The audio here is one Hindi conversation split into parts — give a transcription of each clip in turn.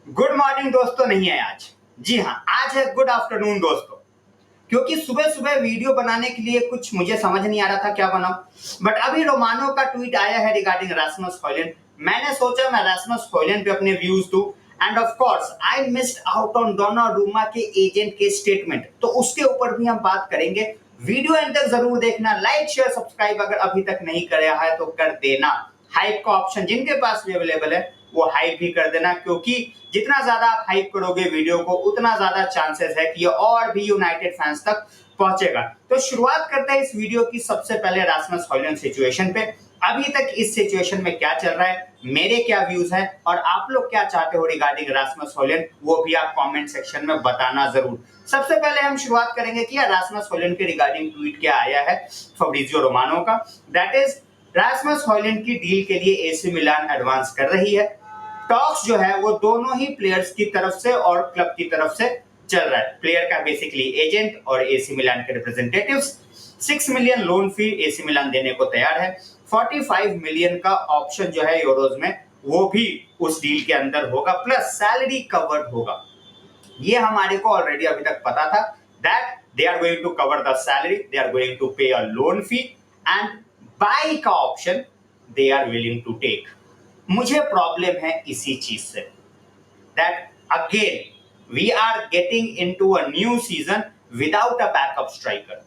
गुड मॉर्निंग दोस्तों नहीं है आज। जी हाँ, आज है गुड आफ्टरनून दोस्तों, क्योंकि सुबह सुबह वीडियो बनाने के लिए कुछ मुझे समझ नहीं आ रहा था क्या बनाऊं। बट अभी रोमानो का ट्वीट आया है रिगार्डिंग रास्मस हॉयलैंड। मैंने सोचा मैं रास्मस हॉयलैंड पे अपने व्यूज दूं। And of course I missed out on Donnarumma के एजेंट के स्टेटमेंट, तो उसके ऊपर भी हम बात करेंगे। वीडियो एंड तक जरूर देखना, लाइक शेयर सब्सक्राइब अगर अभी तक नहीं कराया है तो कर देना। हाइप का ऑप्शन जिनके पास भी अवेलेबल है वो हाइप भी कर देना, क्योंकि जितना ज्यादा आप हाइप करोगे वीडियो को उतना ज्यादा चांसेस है कि ये और भी यूनाइटेड फैंस तक पहुंचेगा। तो शुरुआत करते हैं इस वीडियो की सबसे पहले रास्मस हॉयलैंड सिचुएशन पे। अभी तक इस सिचुएशन में क्या चल रहा है, मेरे क्या व्यूज हैं और आप लोग क्या चाहते हो रिगार्डिंग रास्मस हॉयलैंड, वो भी आप कमेंट सेक्शन में बताना जरूर। सबसे पहले हम शुरुआत करेंगे कि रास्मस हॉयलैंड के रिगार्डिंग ट्वीट क्या आया है फब्रिजियो रोमानो का। दैट इज रास्मस हॉयलैंड की डील के लिए एसी मिलान एडवांस कर रही है। टॉक्स जो है वो दोनों ही प्लेयर्स की तरफ से और क्लब की तरफ से चल रहा है। प्लेयर का बेसिकली एजेंट और एसी मिलान के रिप्रेजेंटेटिव्स 6 मिलियन लोन फी एसी मिलान देने को तैयार है। 45 मिलियन का ऑप्शन जो है यूरोज में वो भी उस डील के अंदर होगा, प्लस सैलरी कवर्ड होगा। ये हमारे को ऑलरेडी अभी तक पता था that they are going to cover the salary, they are going to pay a loan fee and buy का option they are willing to take. मुझे प्रॉब्लम है इसी चीज से, that again we are getting into a new season without a backup striker.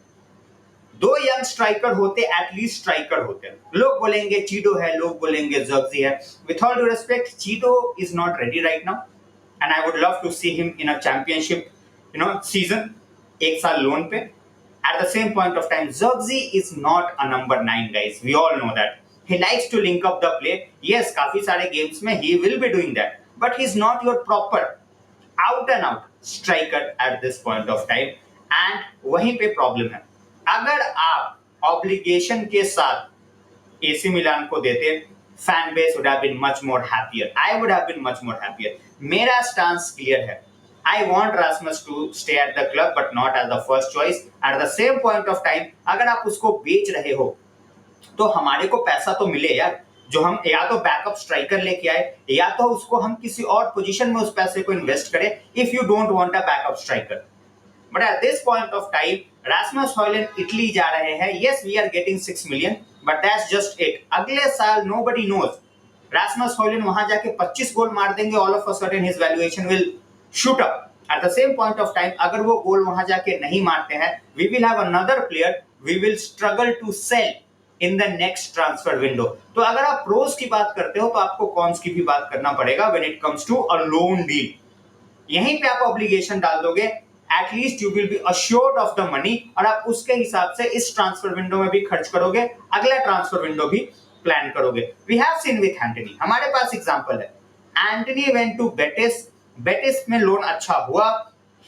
दो यंग स्ट्राइकर होते, एटलीस्ट स्ट्राइकर होते। लोग बोलेंगे चीडो है, लोग बोलेंगे जर्गजी है। With all due respect, Chido is not ready right now and I would love to see him in a championship season, एक साल लोन पे। At the same point of time, Zirkzee is not a number 9 guys. We all know that. He likes to link up the play. Yes, काफी सारे games में he will be doing that. But he's not your proper out and out striker at this point of time. And वहीं पे problem है। अगर आप obligation के साथ AC मिलान को देते, fan base would have been much more happier. I would have been much more happier. मेरा stance clear है। I want Rasmus to stay at the club but not as the first choice. At the same point of time, अगर आप उसको बेच रहे हो तो हमारे को पैसा तो मिले यार, जो हम या तो बैकअप स्ट्राइकर लेके आए या तो उसको हम किसी और पोजीशन में उस पैसे को इन्वेस्ट करें, if you don't want a backup striker. But at this point of time Rasmus Hojlund Italy जा रहे हैं। Yes, we are getting 6 million but that's just it. अगले साल नोबडी नोज, रास्मस हॉयलैंड वहां जाके 25 गोल मार देंगे, all of a sudden his valuation will shoot up. At the same point of time अगर वो गोल वहां जाके नहीं मारते हैं, we will have another player we will struggle to sell in the next transfer window. तो अगर आप प्रोज की बात करते हो तो आपको कॉन्स की भी बात करना पड़ेगा when it comes to a loan deal. यहीं पे आप ऑब्लिगेशन डाल दोगे, at least you will be assured of the money और आप उसके हिसाब से इस ट्रांसफर विंडो में भी खर्च करोगे, अगला ट्रांसफर विंडो भी प्लान करोगे। We have seen with Antony, हमारे पास एग्जांपल है। Antony went to Betis, Betis में लोन अच्छा हुआ,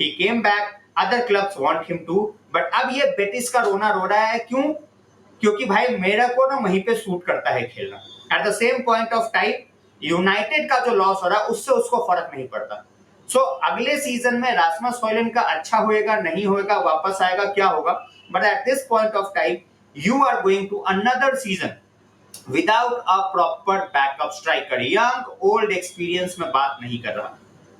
he came back, other clubs want him to, but अब ये बेटिस का रोना रो रहा है। क्यों? क्योंकि भाई मेरा को ना वहीं पे सूट करता है खेलना। Eight the same point of time United का जो लॉस हो रहा है उससे उसको फर्क नहीं पड़ता। सो अगले सीजन में रास्मस हॉयलैंड का अच्छा होएगा नहीं होएगा, वापस आएगा क्या होगा, but at this point of time you are going to another season without a proper backup striker. Young old experience में बात नहीं कर रहा,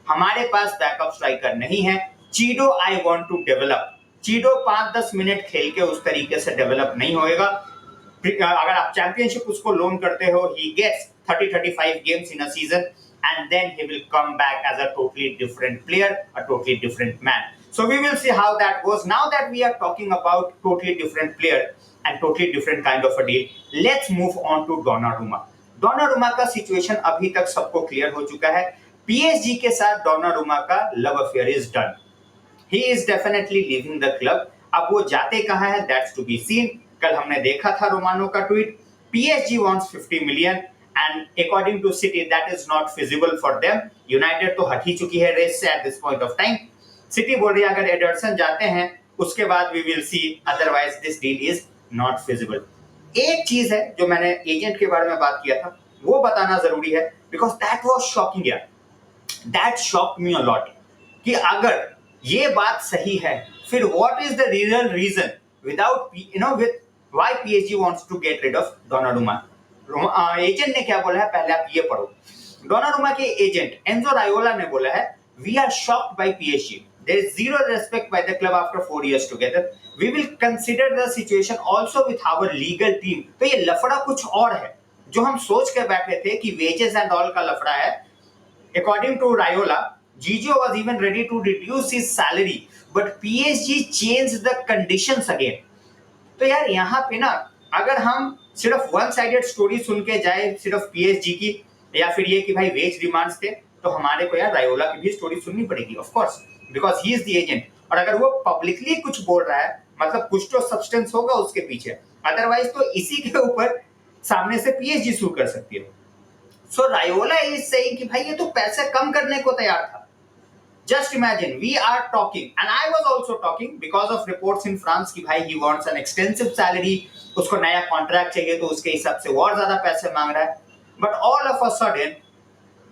हमारे पास बैकअप स्ट्राइकर नहीं है। Chido I want to develop, Chido 5-10 minute खेल के उस तरीके से डेवलप नहीं होएगा। अगर आप चैंपियनशिप उसको लोन करते हो, he gets 30-35 games in a season and then he will come back as a totally different player, a totally different man. So we will see how that goes. Now that we are talking about totally different player and totally different kind of a deal, let's move on to Donnarumma. Donnarumma का सिचुएशन अभी तक सबको क्लियर हो चुका है। PSG के साथ Donnarumma का love affair is done. He is definitely leaving the club. अब वो जाते कहाँ है, that's to be seen. कल हमने देखा था रोमानो का tweet, PSG wants 50 million and according to City that is not feasible for them. United तो हट ही चुकी है रेस से at this point of time. City बोल रही है अगर एडरसन जाते हैं उसके बाद we will see, otherwise this deal is not feasible. एक चीज है जो मैंने एजेंट के बारे में बात किया था वो बताना जरूरी है, because that was shocking यार, that shocked me a lot कि अगर ये बात सही है फिर what is the real reason without with why PSG wants to get rid of Donnarumma. Agent ने क्या बोला है पहले आप ये पढ़ो। डोनारुमा के एजेंट एंजो रायोला ने बोला है, we are shocked by PSG, there is zero respect by the club after 4 years together, we will consider the situation also with our legal team. तो ये लफड़ा कुछ और है, जो हम सोच के बैठे थे कि वेजेस एंड ऑल का लफड़ा है। According to Raiola, Gigio was even ready to reduce his salary, but PSG changed the conditions again. तो यार यहाँ पे ना, अगर हम सिर्फ वन साइडेड स्टोरी सुन के जाए सिर्फ पीएसजी की, या फिर ये कि भाई वेज डिमांड्स थे, तो हमारे को यार रायोला की भी स्टोरी सुननी पड़ेगी of course, because he is the agent. और अगर वो पब्लिकली कुछ बोल रहा है, मतलब कुछ तो सब्सटेंस होगा उसके पीछे, अदरवाइज तो इसी के ऊपर सामने से पीएसजी सू कर सकती है। सो रायोला इज सेइंग कि भाई ये तो पैसे कम करने को तैयार था। Just imagine, we are talking, and I was also talking because of reports in France कि भाई he wants an extensive salary, उसको नया कॉन्ट्रैक्ट चाहिए तो उसके हिसाब से और ज्यादा पैसे मांग रहा है। But all of a sudden,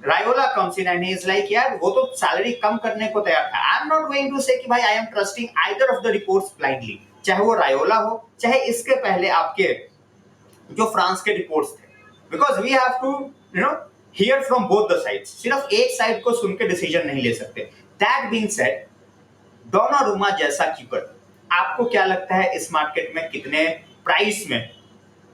Raiola comes in and he is like, यार वो तो सैलरी कम करने को तैयार था। I am not going to say कि भाई I am trusting either of the reports blindly, चाहे वो रायोला हो, चाहे इसके पहले आपके जो फ्रांस के रिपोर्ट्स थे, because we have to hear from both the sides. सिर्फ एक साइड को सुन के डिसीजन नहीं ले सकते। दैट बीइंग सेड, डोनारुमा जैसा कीपर आपको क्या लगता है इस मार्केट में कितने प्राइस में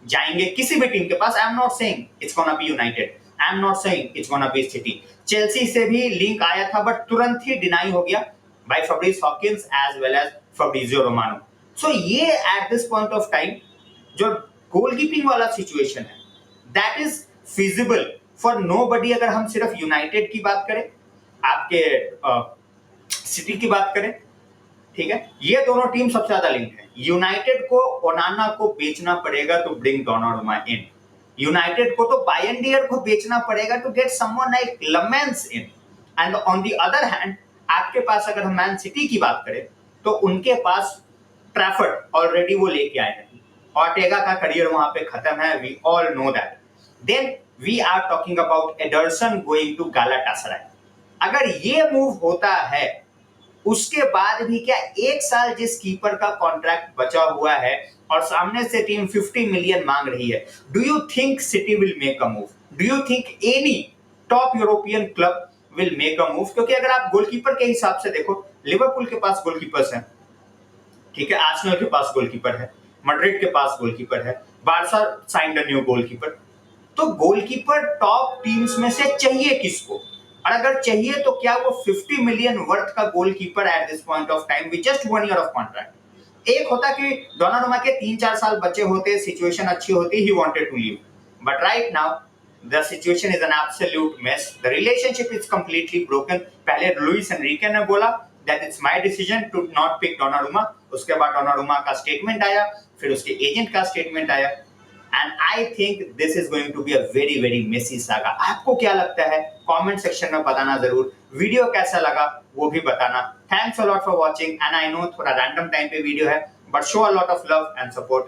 जाएंगे किसी भी टीम के पास? I am not saying it's gonna be United, I am not saying it's gonna be City. Chelsea से भी लिंक आया था बट तुरंत ही डिनाई हो गया by Fabrice Hawkins as well as Fabrizio Romano. So ये at this point of time जो गोलकीपिंग वाला सिचुएशन है, that is feasible for nobody. अगर हम सिर्फ यूनाइटेड की बात करें, आपके सिटी की बात करें, ठीक है, ये दोनों टीम सबसे ज्यादा लिंक्ड है। यूनाइटेड को ओनाना को बेचना पड़ेगा to bring Donnarumma in, United को तो बायनडियर को बेचना पड़ेगा to get someone like Lammens in. And on the other hand, आपके पास अगर हम मैन सिटी की बात करें तो उनके पास ट्रैफर्ड ऑलरेडी वो लेके आए हैं, ऑर्टेगा का करियर वहां पे खत्म है, we all know that. Then we are talking about Ederson going to Galatasaray. अगर ये मूव होता है, उसके बाद भी क्या एक साल जिस कीपर का कॉन्ट्रैक्ट बचा हुआ है और सामने से टीम 50 मिलियन मांग रही है, do you think city will make a move? Do you think any top European club will make a move? क्योंकि अगर आप गोलकीपर के हिसाब से देखो, लिवरपूल के पास गोलकीपर्स हैं, ठीक है, आर्सेनल के पास गोलकीपर है, मैड्रिड के पास गोलकीपर है, Barca signed a new goalkeeper. तो गोलकीपर टॉप टीम्स में से चाहिए किसको? और अगर चाहिए तो क्या वो 50 मिलियन वर्थ का goalkeeper eight this point of time with just 1 year of contract? एक होता कि डोनारुमा के 3-4 साल बचे होते, सिचुएशन अच्छी होती, he wanted to leave, but right now the situation is an absolute mess, the relationship is completely broken. पहले लुइस एनरिके ने बोला that it's my decision to not pick Donnarumma, उसके बाद डोनारुमा का स्टेटमेंट आया, फिर उसके एजेंट का स्टेटमेंट आया, and I think this is going to be a very very messy saga. आपको क्या लगता है कमेंट सेक्शन में बताना जरूर। वीडियो कैसा लगा वो भी बताना। Thanks a lot for watching, and I know थोड़ा रैंडम टाइम पे वीडियो है, but show a lot of love and support.